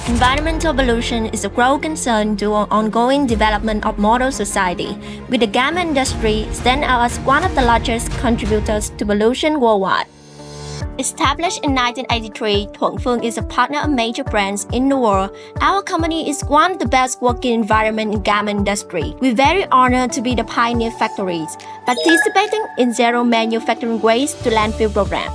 Environmental pollution is a growing concern due to ongoing development of modern society, with the garment industry standing out as one of the largest contributors to pollution worldwide. Established in 1983, THUAN PHUONG is a partner of major brands in the world. Our company is one of the best working environment in garment industry. We're very honored to be the pioneer factories, participating in zero manufacturing waste to landfill program.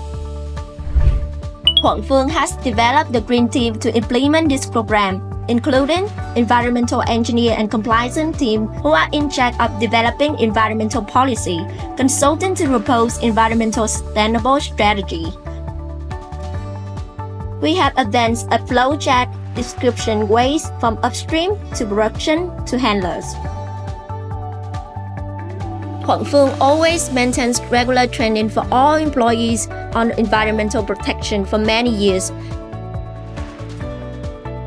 THUAN PHUONG has developed the green team to implement this program, including environmental engineer and compliance team who are in charge of developing environmental policy, consulting to propose environmental sustainable strategy. We have advanced a flowchart description waste from upstream to production to handlers. THUAN PHUONG always maintains regular training for all employees on environmental protection for many years.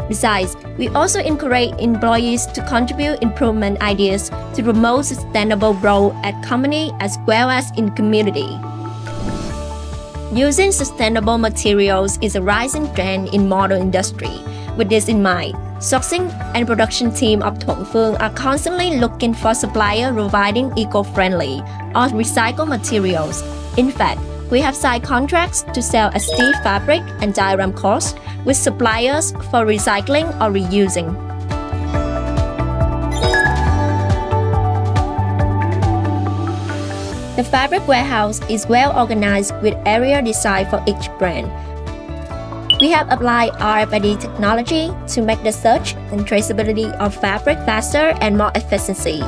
Besides, we also encourage employees to contribute improvement ideas to promote sustainable growth at company as well as in community. Using sustainable materials is a rising trend in modern industry. With this in mind, sourcing and production team of THUAN PHUONG are constantly looking for suppliers providing eco-friendly or recycled materials. In fact, we have signed contracts to sell SD fabric and diagram costs with suppliers for recycling or reusing. The fabric warehouse is well organized with area designed for each brand. We have applied RFID technology to make the search and traceability of fabric faster and more efficiency.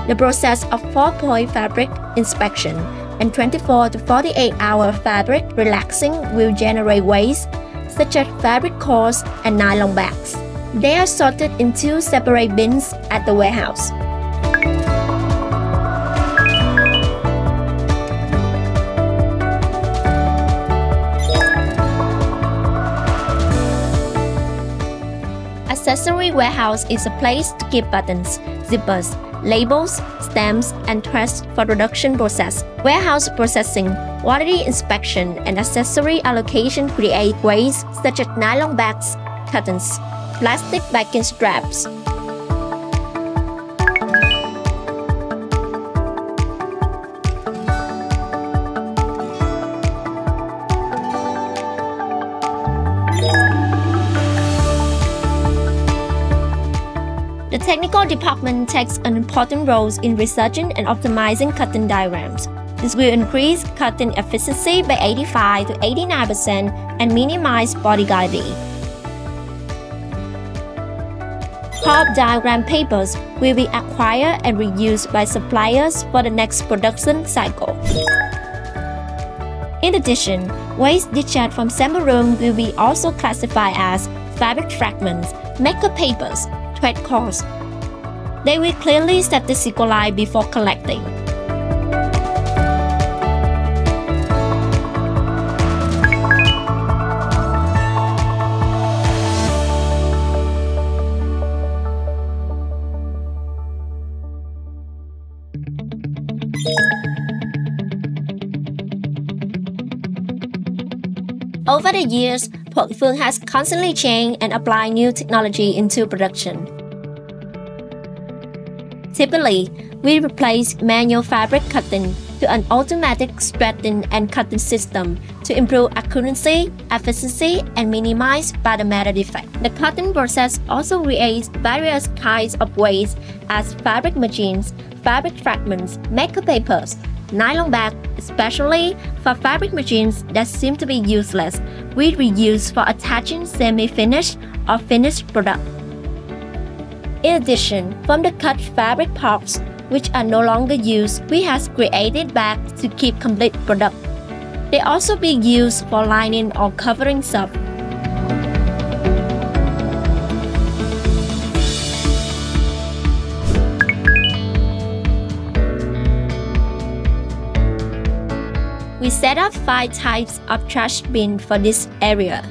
The process of 4-point fabric inspection and 24 to 48-hour fabric relaxing will generate waste, such as fabric cores and nylon bags. They are sorted in 2 separate bins at the warehouse. Accessory warehouse is a place to keep buttons, zippers, labels, stamps, and threads for production process. Warehouse processing, quality inspection, and accessory allocation create waste such as nylon bags, cottons, plastic backing straps. The technical department takes an important role in researching and optimizing cutting diagrams. This will increase cutting efficiency by 85 to 89% and minimize body guiding. Pulp diagram papers will be acquired and reused by suppliers for the next production cycle. In addition, waste discharged from sample room will be also classified as fabric fragments, makeup papers, thread cores. They will clearly statisticalize before collecting. Over the years, THUAN PHUONG has constantly changed and applied new technology into production. Typically, we replace manual fabric cutting to an automatic straightening and cutting system to improve accuracy, efficiency, and minimize matter defect. The cutting process also creates various kinds of waste as fabric machines, fabric fragments, makeup papers, nylon bag, especially for fabric machines that seem to be useless, we reuse for attaching semi-finished or finished product. In addition, from the cut fabric parts, which are no longer used, we have created bags to keep complete product. They also be used for lining or covering stuff. We set up 5 types of trash bins for this area.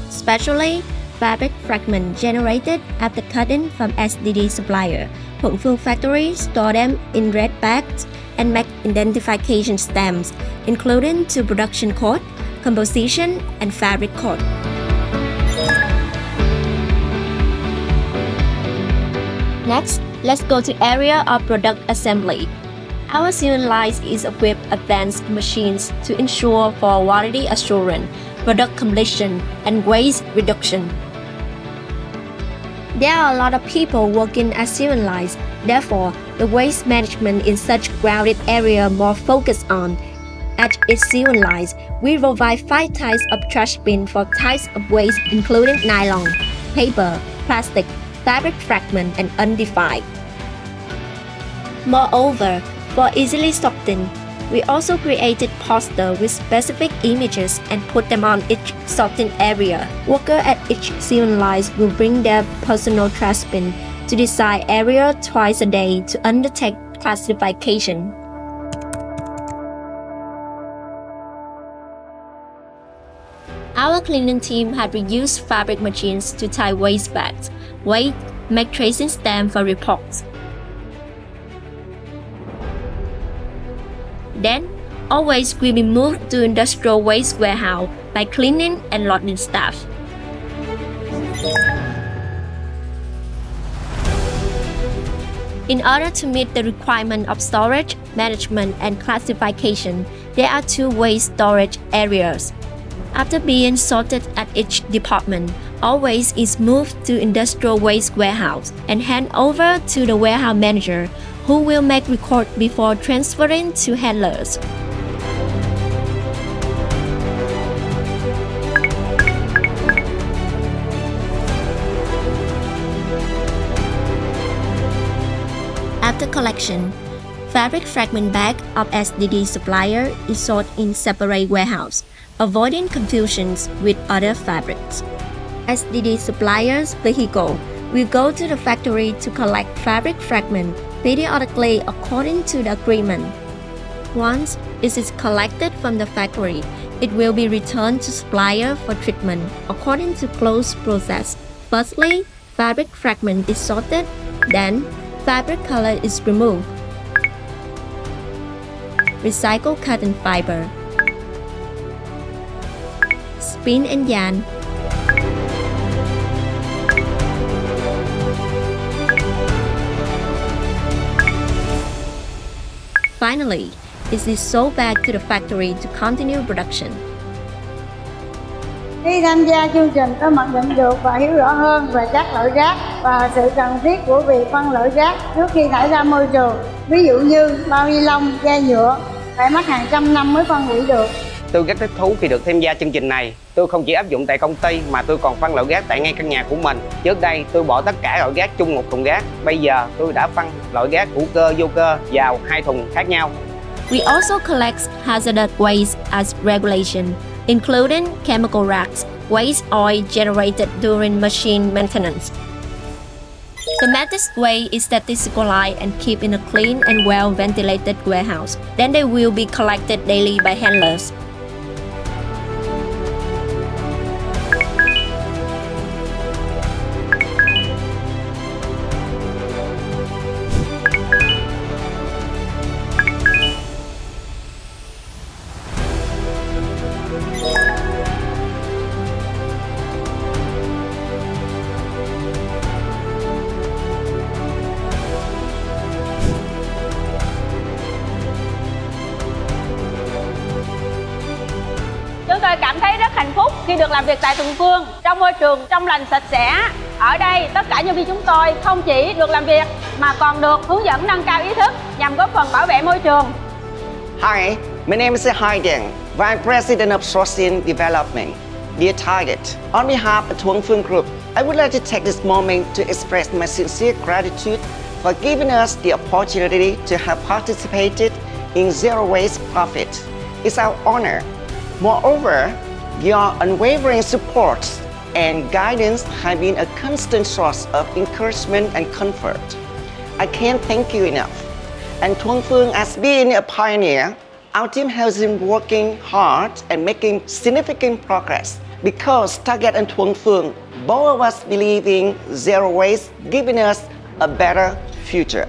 Especially fabric fragment generated after cutting from SDD supplier. THUAN PHUONG factory store them in red bags and make identification stamps, including to production code, composition, and fabric code. Next, let's go to area of product assembly. Our sewing line is equipped with advanced machines to ensure for quality assurance, product completion, and waste reduction. There are a lot of people working at sewing lines, therefore, the waste management in such crowded area more focused on. At its sewing lines, we provide 5 types of trash bin for types of waste including nylon, paper, plastic, fabric fragment, and undefined. Moreover, for easily sorting, we also created posters with specific images and put them on each sorting area. Workers at each sewing line will bring their personal trash bin to the site area twice a day to undertake classification. Our cleaning team had reused fabric machines to tie waste bags, weight, make tracing stamps for reports. Then, all waste will be moved to industrial waste warehouse by cleaning and loading staff. In order to meet the requirement of storage, management, and classification, there are 2 waste storage areas. After being sorted at each department, all waste is moved to industrial waste warehouse and handed over to the warehouse manager, who will make record before transferring to handlers. After collection, fabric fragment bag of SDD supplier is sold in separate warehouse, avoiding confusions with other fabrics. SDD suppliers' vehicle will go to the factory to collect fabric fragment periodically according to the agreement. Once it is collected from the factory, it will be returned to supplier for treatment according to closed process. Firstly, fabric fragment is sorted, then fabric color is removed. Recycle cotton fiber. Spin and yarn. Finally, it is sold back to the factory to continue production. Khi tham gia chương trình, tôi nhận định được và hiểu rõ hơn về các loại rác và sự cần thiết của việc phân loại rác trước khi thải ra môi trường. Ví dụ như bao ni lông, chai nhựa phải mất hàng trăm năm mới phân hủy được. Tôi rất thích thú khi được tham gia chương trình này. Tôi không chỉ áp dụng tại công ty mà tôi còn phân loại rác tại ngay căn nhà của mình. Trước đây tôi bỏ tất cả loại rác chung một thùng rác. Bây giờ tôi đã phân loại rác hữu cơ, vô cơ vào 2 thùng khác nhau. We also collect hazardous waste as regulation, including chemical racks, waste oil generated during machine maintenance. The method's way is statistically and keep in a clean and well-ventilated warehouse. Then they will be collected daily by handlers. Tôi cảm thấy rất hạnh phúc khi được làm việc tại THUAN PHUONG trong môi trường trong lành sạch sẽ. Ở đây, tất cả nhân viên chúng tôi không chỉ được làm việc mà còn được hướng dẫn nâng cao ý thức nhằm góp phần bảo vệ môi trường. Hi, my name is Đăng, Vice President of Sourcing Development. Dear Target, on behalf of THUAN PHUONG Group, I would like to take this moment to express my sincere gratitude for giving us the opportunity to have participated in Zero Waste Profit. It's our honor. Moreover, your unwavering support and guidance have been a constant source of encouragement and comfort. I can't thank you enough. And THUAN PHUONG, as being a pioneer, our team has been working hard and making significant progress Because Target and THUAN PHUONG, both of us believe in zero waste, giving us a better future.